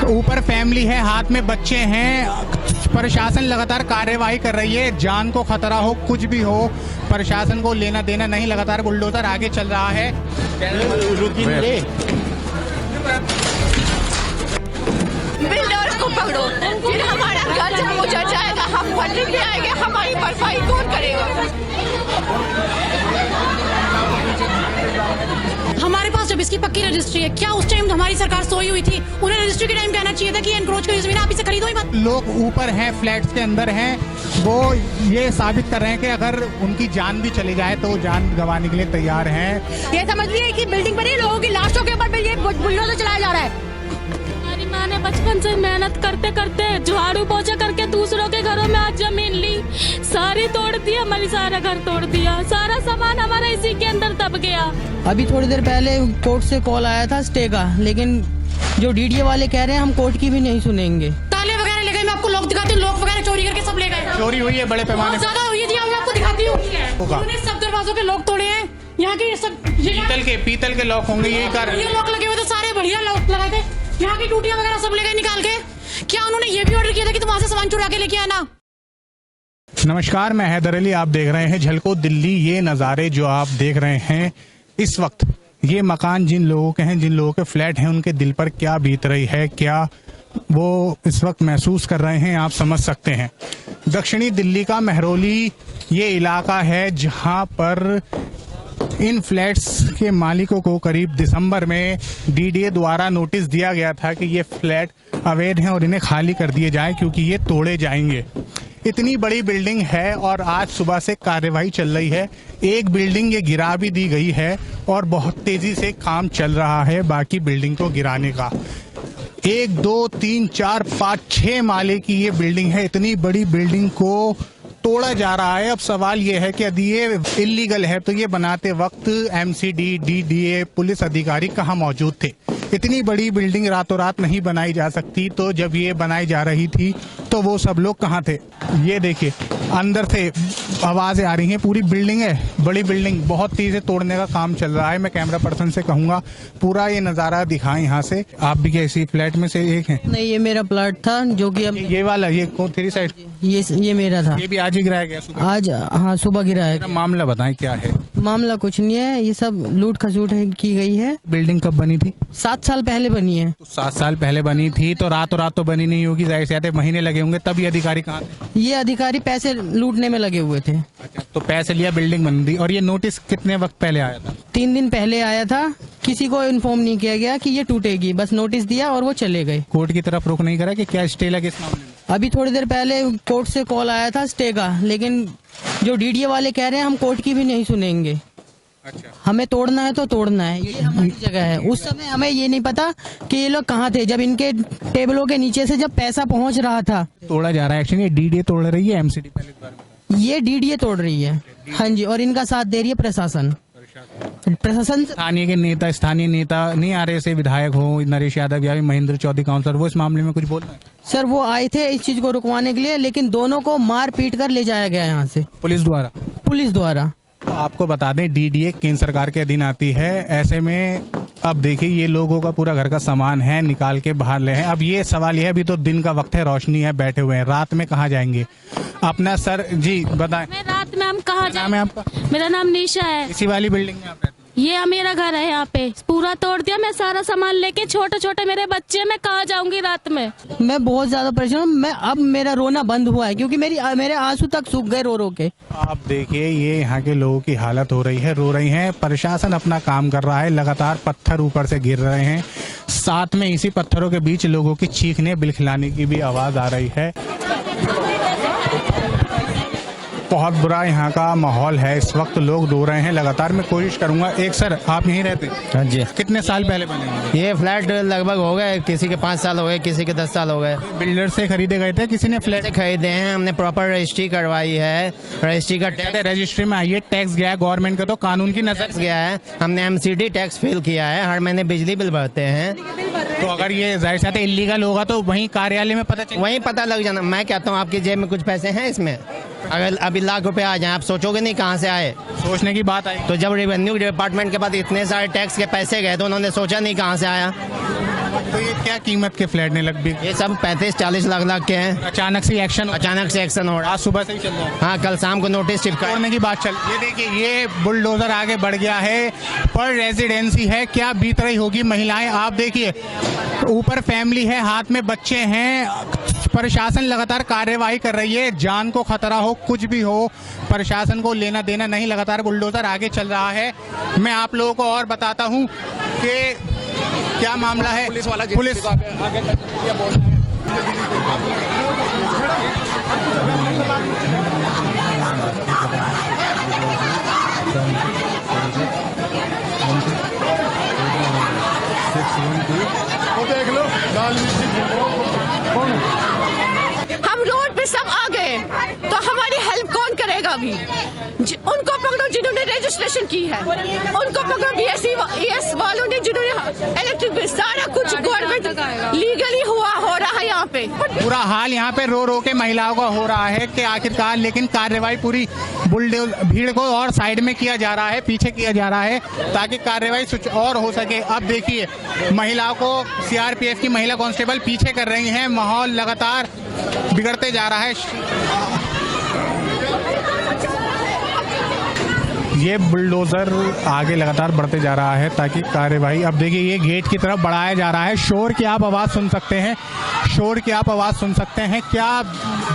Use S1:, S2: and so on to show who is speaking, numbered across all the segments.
S1: ऊपर फैमिली है, हाथ में बच्चे हैं। प्रशासन लगातार कार्यवाही कर रही है। जान को खतरा हो, कुछ भी हो, प्रशासन को लेना देना नहीं। लगातार बुलडोजर आगे चल रहा है।
S2: बिल्डर्स को पकड़ो, फिर हमारा घर जब उजड़ जाएगा, हम फंडिंग में आएंगे, हमारी भरपाई कौन करेगा?
S3: हमारे पास जब इसकी पक्की रजिस्ट्री है, क्या उस टाइम हमारी सरकार सोई हुई थी? उन्हें रजिस्ट्री के टाइम कहना चाहिए था कि एनक्रोच की जमीन आप इसे खरीदो ही मत।
S1: लोग ऊपर हैं, फ्लैट्स के अंदर हैं, वो ये साबित कर रहे हैं कि अगर उनकी जान भी चली जाए तो जान गंवाने के लिए तैयार हैं।
S3: ये समझ लिए कि बिल्डिंग बनी, लोगों की लाशों के ऊपर ये बुलडोजर चलाया जा रहा है।
S4: हमारी माँ ने बचपन से मेहनत करते करते झाड़ू पोछा करके दूसरों के घरों में आज जमीन ली, सारी तोड़ दी, हमारी सारा घर तोड़ दिया, सारा सामान हमारा इसी के अंदर दब गया।
S5: अभी थोड़ी देर पहले कोर्ट से कॉल आया था स्टे का, लेकिन जो डीडीए वाले कह रहे हैं हम कोर्ट की भी नहीं सुनेंगे।
S3: ताले वगैरह ले गए, मैं आपको लोग दिखाती हूँ, लोग वगैरह चोरी करके सब ले गए।
S1: चोरी हुई है बड़े पैमाने पर,
S3: ज्यादा हुई थी, मैं आपको दिखाती हूँ। उन्होंने सब दरवाजों के लॉक तोड़े हैं, यहाँ के सब
S1: पीतल के लॉक होंगे, यही कारण।
S3: ये लॉक लगे हुए थे, सारे बढ़िया लॉक लगाए थे। यहाँ की टूटियां वगैरह सब ले गए निकाल के। क्या उन्होंने ये भी ऑर्डर किया था कि तुम वहां से सामान चुरा के लेके आना?
S1: नमस्कार, मैं हैदर अली, आप देख रहे हैं झलको दिल्ली। ये नज़ारे जो आप देख रहे हैं इस वक्त, ये मकान जिन लोगों के हैं, जिन लोगों के फ्लैट हैं, उनके दिल पर क्या बीत रही है, क्या वो इस वक्त महसूस कर रहे हैं, आप समझ सकते हैं। दक्षिणी दिल्ली का मेहरौली ये इलाका है जहां पर इन फ्लैट्स के मालिकों को करीब दिसंबर में डीडीए द्वारा नोटिस दिया गया था कि ये फ्लैट अवैध हैं और इन्हें खाली कर दिए जाएं क्योंकि ये तोड़े जाएंगे। इतनी बड़ी बिल्डिंग है और आज सुबह से कार्यवाही चल रही है। एक बिल्डिंग ये गिरा भी दी गई है और बहुत तेजी से काम चल रहा है बाकी बिल्डिंग को गिराने का। 1 2 3 4 5 6 माले की ये बिल्डिंग है। इतनी बड़ी बिल्डिंग को तोड़ा जा रहा है। अब सवाल ये है कि यदि ये इलीगल है तो ये बनाते वक्त एमसीडी, डीडीए, पुलिस अधिकारी कहाँ मौजूद थे? इतनी बड़ी बिल्डिंग रातों रात नहीं बनाई जा सकती, तो जब ये बनाई जा रही थी तो वो सब लोग कहाँ थे? ये देखिए, अंदर से आवाजें आ रही हैं। पूरी बिल्डिंग है, बड़ी बिल्डिंग, बहुत तेजी से तोड़ने का काम चल रहा है। मैं कैमरा पर्सन से कहूंगा पूरा ये नजारा दिखाएं यहाँ से। आप भी कैसी फ्लैट में से एक हैं?
S5: नहीं, ये मेरा प्लाट था जो कि अब
S1: ये वाला, ये 3 साइड,
S5: ये मेरा था।
S1: ये भी आज ही गिराया गया सुबह?
S5: आज, हाँ, सुबह गिराया गया।
S1: मामला बताएं क्या है?
S5: मामला कुछ नहीं है, ये सब लूट खसूट की गई है।
S1: बिल्डिंग कब बनी थी?
S5: 7 साल पहले बनी है।
S1: तो 7 साल पहले बनी थी तो रातों रात तो बनी नहीं होगी, जाहिर सी बात है, महीने लगे होंगे। तब ये अधिकारी कहाँ थे?
S5: ये अधिकारी पैसे लूटने में लगे हुए थे।
S1: अच्छा, तो पैसे लिया, बिल्डिंग बन दी। और ये नोटिस कितने वक्त पहले आया था?
S5: 3 दिन पहले आया था। किसी को इन्फॉर्म नहीं किया गया कि ये टूटेगी, बस नोटिस दिया और वो चले गए।
S1: कोर्ट की तरफ रुख नहीं करा कि क्या स्टे लगे इस मामले में?
S5: अभी थोड़ी देर पहले कोर्ट से कॉल आया था स्टे का, लेकिन जो डीडीए वाले कह रहे हैं हम कोर्ट की भी नहीं सुनेंगे।
S1: अच्छा,
S5: हमें तोड़ना है तो तोड़ना है, ये हमारी जगह है। उस समय हमें ये नहीं पता कि ये लोग कहाँ थे जब इनके टेबलों के नीचे से जब पैसा पहुंच रहा था।
S1: तोड़ा जा रहा है एक्चुअली। डीडीए तोड़ रही है, एमसीडी पहले बार में?
S5: ये डीडीए तोड़ रही है, हाँ जी, और इनका साथ दे रही है प्रशासन। प्रशासन
S1: स्थानीय नेता नहीं आ रहे, से विधायक हो नरेश यादव या महेंद्र चौधरी काउंसलर, वो इस मामले में कुछ बोल रहे हैं?
S5: सर, वो आए थे इस चीज को रुकवाने के लिए, लेकिन दोनों को मार पीट कर ले जाया गया यहाँ से
S1: पुलिस द्वारा। तो आपको बता दें, डीडीए केंद्र सरकार के अधीन आती है। ऐसे में अब देखिए, ये लोगों का पूरा घर का सामान है, निकाल के बाहर ले हैं। अब ये सवाल ये है, अभी तो दिन का वक्त है, रोशनी है, बैठे हुए हैं, रात में कहाँ जाएंगे? अपना सर जी बताएं।
S4: मैं रात में हम कहाँ
S1: नाम है आपका?
S4: मेरा नाम निशा है।
S1: इसी वाली बिल्डिंग में आप रहते हैं?
S4: ये मेरा घर है, यहाँ पे पूरा तोड़ दिया। मैं सारा सामान लेके, छोटे छोटे मेरे बच्चे, मैं कहाँ जाऊंगी रात में?
S5: मैं बहुत ज्यादा परेशान हूँ। अब मेरा रोना बंद हुआ है क्योंकि मेरे आंसू तक सूख गए रो रो के।
S1: आप देखिए, ये यहाँ के लोगों की हालत हो रही है, रो रही हैं। प्रशासन अपना काम कर रहा है, लगातार पत्थर ऊपर से गिर रहे हैं, साथ में इसी पत्थरों के बीच लोगों की चीखने बिलखिलाने की भी आवाज आ रही है। बहुत बुरा यहाँ का माहौल है इस वक्त, लोग रो रहे हैं। लगातार मैं कोशिश करूंगा। एक सर, आप यहीं रहते हैं?
S6: हाँ जी।
S1: कितने साल पहले बने
S6: ये फ्लैट? लगभग हो गए, किसी के 5 साल हो गए, किसी के 10 साल हो गए।
S1: बिल्डर से खरीदे गए थे? किसी ने फ्लैट
S6: खरीदे हैं, हमने प्रॉपर रजिस्ट्री करवाई है। रजिस्ट्री का टैक्स,
S1: रजिस्ट्री में आइए, टैक्स गया है गवर्नमेंट का, तो कानून की नजर
S6: गया है। हमने एमसीडी टैक्स फिल किया है, हर महीने बिजली बिल भरते हैं।
S1: तो अगर ये जाहिर सी इलीगल होगा तो वहीं कार्यालय में
S6: वहीं पता लग जाना। मैं कहता हूँ आपकी जेब में कुछ पैसे हैं इसमें? अगर अभी लाख रुपए आ जाए, आप सोचोगे नहीं कहाँ से आए?
S1: सोचने की बात आई।
S6: तो जब रेवेन्यू डिपार्टमेंट के पास इतने सारे टैक्स के पैसे गए तो उन्होंने सोचा नहीं कहाँ से आया।
S1: तो ये क्या कीमत के फ्लैट ने लगभग?
S6: ये सब 35-40 लाख के हैं।
S1: अचानक से एक्शन,
S6: अचानक से एक्शन हो रहा है।
S1: आज सुबह से ही चल रहा है।
S6: हाँ, कल शाम को नोटिस चिपकाया।
S1: तोड़ने की बात चल, ये देखिए ये बुलडोजर आगे बढ़ गया है, पर रेजिडेंसी है, क्या बीत रही होगी महिलाएं। आप देखिए ऊपर फैमिली है, हाथ में बच्चे हैं, प्रशासन लगातार कार्यवाही कर रही है। जान को खतरा हो, कुछ भी हो, प्रशासन को लेना देना नहीं, लगातार बुलडोजर आगे चल रहा है। मैं आप लोगों को और बताता हूं कि क्या मामला है। पुलिस
S2: हम रोड पे सब आ गए तो हमारी हेल्प कौन करेगा अभी? उनको पकड़ो जिन्होंने रजिस्ट्रेशन की है, उनको पकड़ो BSE वालों ने जिन्होंने इलेक्ट्रिक बिल, सारा कुछ गवर्नमेंट लीगली हो रहा है यहाँ पे।
S1: बुरा हाल यहाँ पे रो रो के महिलाओं का हो रहा है कि आखिरकार, लेकिन कार्रवाई पूरी भीड़ को और साइड में किया जा रहा है, पीछे किया जा रहा है ताकि कार्रवाई कुछ और हो सके। अब देखिए महिलाओं को CRPF की महिला कांस्टेबल पीछे कर रही हैं, माहौल लगातार बिगड़ते जा रहा है। ये बुलडोजर आगे लगातार बढ़ते जा रहा है ताकि कार्यवाही, अब देखिए ये गेट की तरफ बढ़ाया जा रहा है। शोर की आप आवाज सुन सकते हैं, शोर की आप आवाज सुन सकते हैं। क्या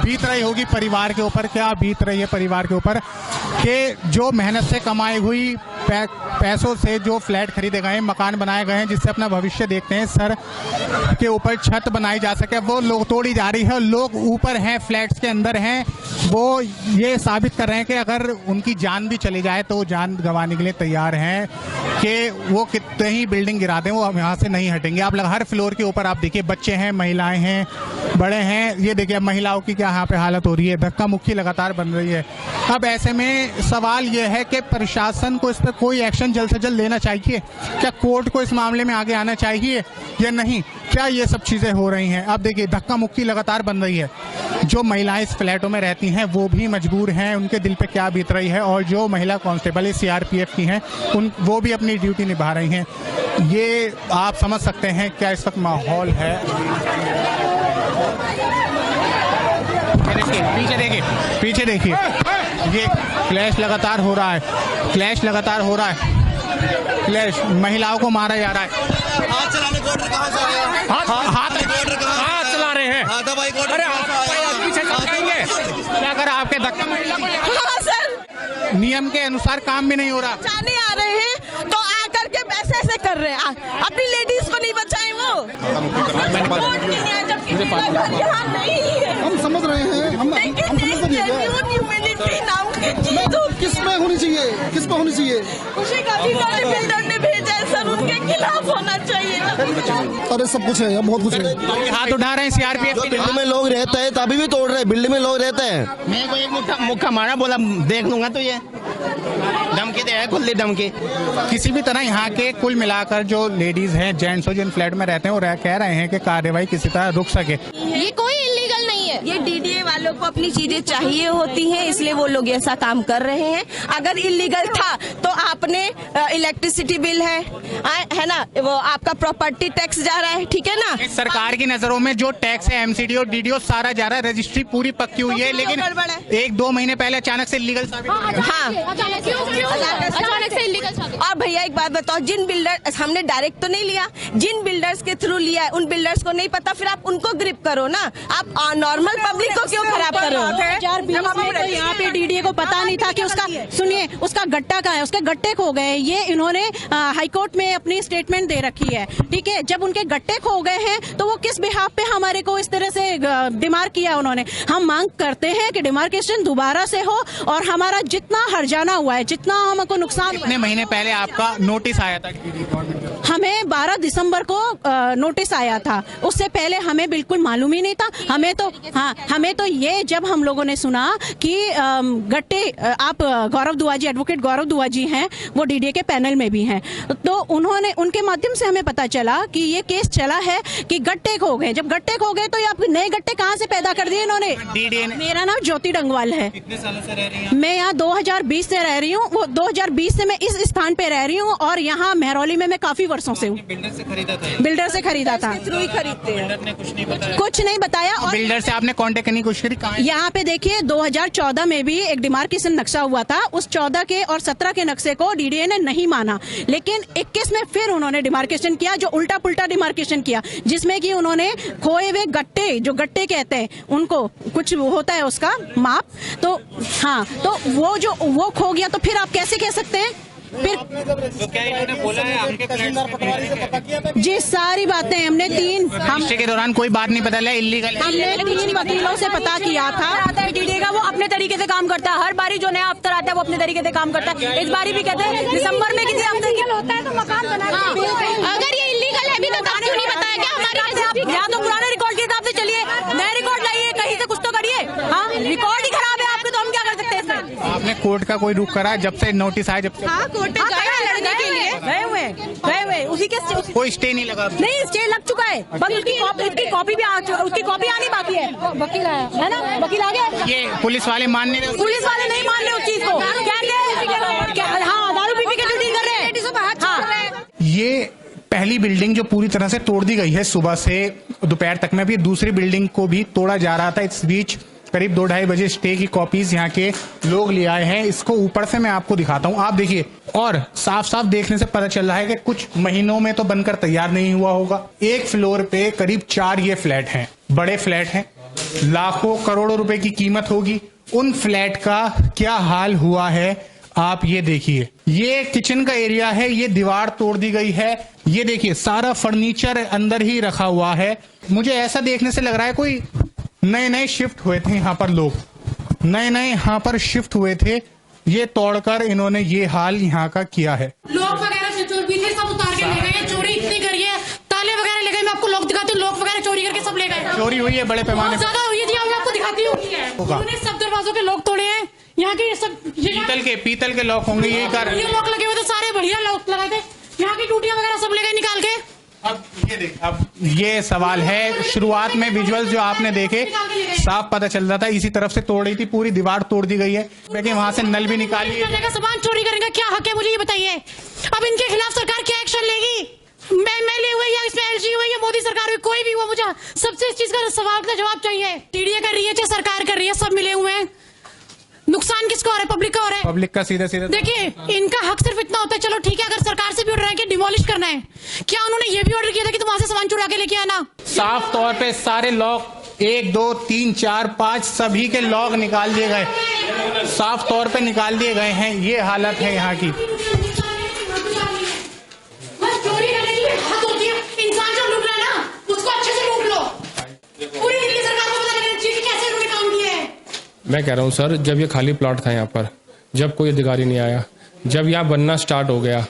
S1: बीत रही होगी परिवार के ऊपर, क्या बीत रही है परिवार के ऊपर कि जो मेहनत से कमाई हुई पैसों से जो फ्लैट खरीदे गए, मकान बनाए गए हैं, जिससे अपना भविष्य देखते हैं, सर के ऊपर छत बनाई जा सके, वो लोग तोड़ी जा रही है। लोग ऊपर हैं, फ्लैट्स के अंदर हैं, वो ये साबित कर रहे हैं कि अगर उनकी जान भी चली जाए तो जान गंवाने के लिए तैयार हैं कि वो कितने ही बिल्डिंग गिरा दें, वो यहाँ से नहीं हटेंगे। आप हर फ्लोर के ऊपर आप देखिए बच्चे हैं, महिलाएं हैं, बड़े हैं। ये देखिए महिलाओं की क्या यहाँ पे हालत हो रही है, धक्का मुक्की लगातार बन रही है। अब ऐसे में सवाल ये है कि प्रशासन को इस पर कोई एक्शन जल्द से जल्द लेना चाहिए। क्या कोर्ट को इस मामले में आगे आना चाहिए या नहीं? क्या ये सब चीजें हो रही हैं? अब देखिए धक्का मुक्की लगातार बन रही है। जो महिलाएं इस फ्लैटों में रहती हैं वो भी मजबूर हैं, उनके दिल पे क्या बीत रही है, और जो महिला कांस्टेबल CRPF की हैं वो भी अपनी ड्यूटी निभा रही हैं। ये आप समझ सकते हैं क्या इस वक्त माहौल है। पीछे देखिए, पीछे देखिए, ये क्लैश लगातार हो रहा है, क्लैश लगातार हो रहा है, क्लैश, महिलाओं को मारा जा रहा है।
S7: हाथ चलाने को ऑर्डर कहाँ से आया?
S1: हाथ चला रहे हैं। अरे आप पीछे जाएंगे क्या? अगर आपके धक्का
S2: हाँ सर,
S1: नियम के अनुसार काम भी नहीं हो रहा,
S2: जाने आ रहे हैं तो आकर के ऐसे कर रहे हैं, अपनी लेडीज को नहीं बचाए वो।
S7: हम समझ रहे हैं, हम समझ रहे हैं। किस में होनी चाहिए, किस में होनी चाहिए?
S2: बिल्डर ने भेजा है सर, उनके खिलाफ होना चाहिए।
S7: अरे सब कुछ है, बहुत कुछ है।
S1: हाथ उठा रहे हैं CRPF।
S8: बिल्डिंग में लोग रहते हैं तभी भी तोड़ रहे हैं, बिल्डिंग में लोग रहते हैं।
S6: मैं को एक मुक्का मारा, बोला देख लूंगा, तो ये धमकी दे है, खुली धमकी।
S1: किसी भी तरह यहाँ के कुल मिलाकर जो लेडीज हैं, जेंट्स हो, जिन फ्लैट में रहते हैं, वो कह रहे हैं कि कार्रवाई किसी तरह रुक सके।
S4: ये कोई इलीगल नहीं है।
S2: ये DDA वालों को अपनी चीजें चाहिए होती हैं, इसलिए वो लोग ऐसा काम कर रहे हैं। अगर इलीगल था तो आपने इलेक्ट्रिसिटी बिल है ना, वो आपका प्रॉपर्टी टैक्स जा रहा है, ठीक है ना।
S1: सरकार की नजरों में जो टैक्स है, MCD और DDO सारा जा रहा है, रजिस्ट्री पूरी पक्की हुई है, लेकिन 1-2 महीने पहले अचानक से इलीगल साबित हो गया।
S2: हाँ,
S4: अचानक से इलीगल साबित।
S2: और भैया एक बात बताओ, जिन बिल्डर, हमने डायरेक्ट तो नहीं लिया, जिन बिल्डर्स के थ्रू लिया है उन बिल्डर्स को नहीं पता, फिर आप उनको ग्रिप करो ना। आप नॉर्मल पब्लिक को क्यों खराब करो?
S3: 2020 में तो यहाँ पे DDA को पता नहीं था कि उसका, सुनिए, उसका गट्टा कहाँ है, उसके गट्टे खो गए। ये इन्होंने हाईकोर्ट में अपनी स्टेटमेंट दे रखी है, ठीक है। जब उनके गट्टे खो गए हैं तो वो किस बिहाफ पे हमारे को इस तरह से डिमार्क किया उन्होंने। हम मांग करते हैं कि डिमार्केशन दोबारा से हो और हमारा जितना हर्जाना हुआ है, जितना हमको नुकसान,
S1: कितने महीने पहले आपका नोटिस आया था?
S3: हमें 12 दिसंबर को नोटिस आया था, उससे पहले हमें बिल्कुल मालूम ही नहीं था। हमें तो हाँ, हमें तो ये जब हम लोगों ने सुना कि गट्टे आप गौरव दुआ जी, एडवोकेट गौरव दुआ जी हैं, वो डीडीए के पैनल में भी हैं, तो उन्होंने उनके माध्यम से हमें पता चला कि ये केस चला है कि गट्टे खो गए। जब गट्टे खो गए तो ये आप नए गट्टे कहाँ से पैदा कर दिए इन्होंने। मेरा नाम ज्योति डंगवाल है।
S1: कितने सालों से रह रही हैं?
S3: मैं यहाँ 2020 से रह रही हूँ। वो 2020 से मैं इस स्थान पे रह रही हूँ और यहाँ मेहरौली में मैं काफी वर्षों से हूँ।
S1: बिल्डर से खरीदा था?
S3: बिल्डर से खरीदा था।
S1: बिल्डर ने कुछ नहीं बताया?
S3: कुछ नहीं बताया। और
S1: बिल्डर से आपने कांटेक्ट करने की कोशिश करी? कहाँ है?
S3: यहाँ पे देखिए 2014 में भी एक डिमार्केशन नक्शा हुआ था। उस 14 के और 17 के नक्शे को डीडीए ने नहीं माना, लेकिन 21 में फिर उन्होंने डिमार्केशन किया, जो उल्टा पुल्टा डिमार्केशन किया, जिसमें कि उन्होंने खोए हुए गट्टे, जो गट्टे कहते हैं उनको, कुछ होता है उसका माप, तो हाँ, तो वो खो गया। तो फिर आप कैसे कह सकते हैं? फिर
S1: तो क्या इन्होंने बोला है हमके फ्लैट
S3: जी सारी बातें हमने हम
S1: के दौरान कोई बात नहीं पता लगा इल्लीगल है?
S3: हमने 3 वकीलों से पता किया था।
S9: आता है डीडीए का, वो अपने तरीके से काम करता है। हर बारी जो नया अफसर आता है वो अपने तरीके से काम करता है। इस बारी भी कहते हैं दिसंबर में किसी अफसर होता है तो मकान बना।
S2: अगर ये इलीगल है भी तो तब क्यों नहीं बताया क्या हमारे?
S9: या तो पुराने रिकॉर्ड के हिसाब से चलिए, नए रिकॉर्ड लाइए, कहीं से कुछ तो करिए। हाँ, रिकॉर्ड ही खराब है आपके, तो हम क्या कर सकते हैं इसमें?
S1: आपने कोर्ट का कोई रुख करा जब से नोटिस आया? जब से
S3: हाँ, कोर्ट में
S9: गए हुए उसी के
S1: कोई स्टे नहीं लगा?
S9: नहीं, स्टे लग चुका है, बस उसकी कॉपी भी उसकी कॉपी आनी बाकी है। वकील आया है ना, वकील आ गया।
S1: ये पुलिस वाले मानने नहीं?
S9: पुलिस वाले नहीं मान रहे उस चीज को, कहते हैं हाँ दारू पी के ड्यूटी कर रहे हैं। हाँ,
S1: ये पहली बिल्डिंग जो पूरी तरह से तोड़ दी गई है सुबह से दोपहर तक में, अभी दूसरी बिल्डिंग को भी तोड़ा जा रहा था। इस बीच करीब 2-2:30 बजे स्टे की कॉपीज यहाँ के लोग ले आए हैं। इसको ऊपर से मैं आपको दिखाता हूँ, आप देखिए, और साफ साफ देखने से पता चल रहा है कि कुछ महीनों में तो बनकर तैयार नहीं हुआ होगा। एक फ्लोर पे करीब 4 ये फ्लैट हैं, बड़े फ्लैट हैं, लाखों करोड़ों रुपए की कीमत होगी। उन फ्लैट का क्या हाल हुआ है आप ये देखिए। ये किचन का एरिया है, ये दीवार तोड़ दी गई है। ये देखिए सारा फर्नीचर अंदर ही रखा हुआ है। मुझे ऐसा देखने से लग रहा है कोई नए शिफ्ट हुए थे यहाँ पर, लोग नए यहाँ पर शिफ्ट हुए थे। ये तोड़कर इन्होंने ये हाल यहाँ का किया है।
S10: लॉक वगैरह सब उतार के ले गए, चोरी इतनी करी है, ताले वगैरह ले गए। मैं आपको लॉक दिखाती हूँ, लॉक वगैरह चोरी करके सब ले गए।
S1: चोरी हुई है बड़े पैमाने पर,
S10: ज्यादा हुई थी, मैं आपको दिखाती हूँ। उन्होंने सब दरवाजों के लॉक तोड़े हैं, यहाँ के सब
S1: पीतल के लॉक होंगे, यही कारण।
S10: ये लॉक लगे हुए थे, सारे बढ़िया लॉक लगाए थे। यहाँ की टूटियां वगैरह सब ले गए निकाल के।
S1: अब ये देख, अब ये सवाल है, शुरुआत में विजुअल्स जो आपने देखे साफ पता चल रहा था इसी तरफ से तोड़ रही थी, पूरी दीवार तोड़ दी गई है। देखिए वहां से नल भी निकाली है।
S10: सामान चोरी करेंगे, क्या हक है मुझे ये बताइए। अब इनके खिलाफ सरकार क्या एक्शन लेगी? MLA हुए या इसमें LG हुए या मोदी सरकार हुई, कोई भी हुआ, मुझे सबसे इस चीज का सवाल का जवाब चाहिए। डीडीए कर रही है चाहे सरकार कर रही है, सब मिले हुए हैं। नुकसान किसका हो रहा है? पब्लिक का हो रहा है।
S1: पब्लिक का सीधा
S10: देखिए, इनका हक सिर्फ इतना होता है, चलो ठीक है, अगर सरकार से भी ऑर्डर है कि डिमोलिश करना है, क्या उन्होंने ये भी ऑर्डर किया था कि तुम वहां से सामान चुरा के लेके आना?
S1: साफ तौर पे सारे लॉक 1, 2, 3, 4, 5 सभी के लॉक निकाल दिए गए, साफ तौर पे निकाल दिए गए हैं। ये हालत है यहाँ की।
S10: चोरी करने की हद होती है, इंसान जो लूट रहा है ना, उसको अच्छे से लूट लो। पूरी दिल्ली सरकार को पता नहीं चीज कैसे उन्होंने काम किया है।
S11: मैं कह रहा हूँ सर, जब ये खाली प्लॉट था यहाँ पर, जब कोई अधिकारी नहीं आया, जब यहाँ बनना स्टार्ट हो गया,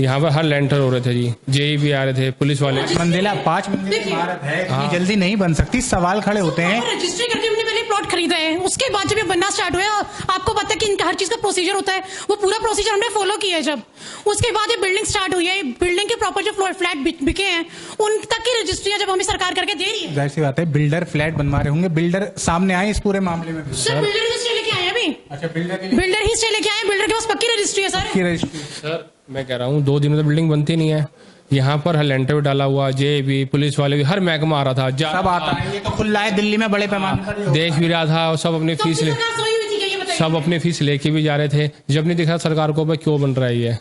S11: यहाँ पर हर लेंटर हो रहे थे जी, जेई भी आ रहे थे, पुलिस वाले।
S1: मंजिला 5 मंजिला इमारत है, इतनी जल्दी नहीं बन सकती। सवाल खड़े होते हैं।
S10: रजिस्ट्री करके हमने पहले प्लॉट खरीदा है, उसके बाद जब ये बनना स्टार्ट हुआ, आपको पता है कि इनका हर चीज का प्रोसीजर होता है, वो पूरा प्रोसीजर हमने फॉलो किया है। जब उसके बाद ये बिल्डिंग स्टार्ट हुई है, बिल्डिंग के प्रॉपर जो फ्लैट बिके हैं उन तक की रजिस्ट्री जब हमें सरकार करके दे रही है।
S1: जाहिर सी बात है, बिल्डर फ्लैट बनवा रहे होंगे। बिल्डर सामने आए इस पूरे मामले में?
S10: सर बिल्डर ही स्टे लेके आए अभी।
S1: अच्छा,
S10: बिल्डर ही स्टे लेके आए, बिल्डर के पास पक्की रजिस्ट्री है सर।
S11: सर मैं कह रहा हूँ 2 दिन में तो बिल्डिंग बनती नहीं है। यहाँ पर हर लेंटर भी डाला हुआ, जेबी, पुलिस वाले भी, हर महकमा आ रहा था,
S1: सब आता है। ये तो खुला है दिल्ली में बड़े पैमाने पर,
S11: देख भी रहा था, और सब अपनी फीस लेके भी जा रहे थे। जब नहीं दिखा सरकार को भाई क्यों बन रहा है ये।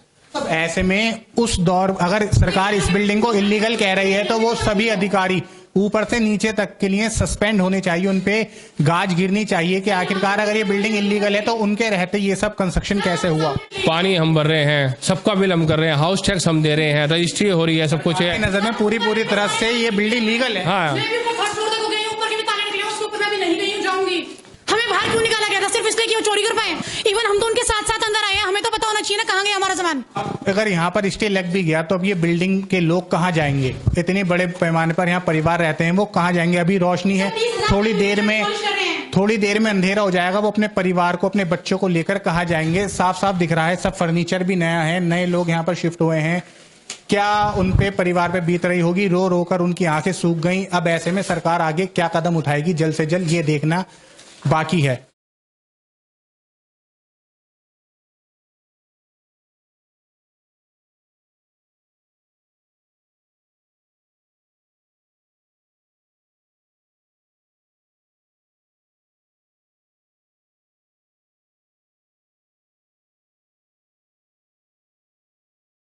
S1: ऐसे में उस दौर, अगर सरकार इस बिल्डिंग को इलीगल कह रही है तो वो सभी अधिकारी ऊपर से नीचे तक के लिए सस्पेंड होने चाहिए, उनपे गाज गिरनी चाहिए कि आखिरकार अगर ये बिल्डिंग इलीगल है तो उनके रहते ये सब कंस्ट्रक्शन कैसे हुआ।
S11: पानी हम भर रहे हैं, सबका बिल हम कर रहे हैं, हाउस टैक्स हम दे रहे हैं, रजिस्ट्री हो रही है, सब कुछ है।
S1: नजर में पूरी तरह से ये बिल्डिंग लीगल है।
S11: हाँ,
S10: हमें बाहर क्यों निकाला गया था? सिर्फ इसलिए कि वो चोरी कर पाए। इवन हम तो उनके साथ साथ अंदर आए हैं, हमें तो पता होना चाहिए ना, कहाँ गया हमारा सामान।
S1: अगर यहाँ पर स्टे लग भी गया तो अब ये बिल्डिंग के लोग कहाँ जाएंगे? इतने बड़े पैमाने पर यहाँ परिवार रहते हैं, वो कहाँ जाएंगे? अभी रोशनी है, थोड़ी देर में अंधेरा हो जाएगा, वो अपने परिवार को, अपने बच्चों को लेकर कहाँ जाएंगे? साफ साफ दिख रहा है, सब फर्नीचर भी नया है, नए लोग यहाँ पर शिफ्ट हुए हैं। क्या उन पे, परिवार पे बीत रही होगी? रो रो कर उनकी आंखें सूख गई। अब ऐसे में सरकार आगे क्या कदम उठाएगी, जल्द से जल्द ये देखना बाकी है।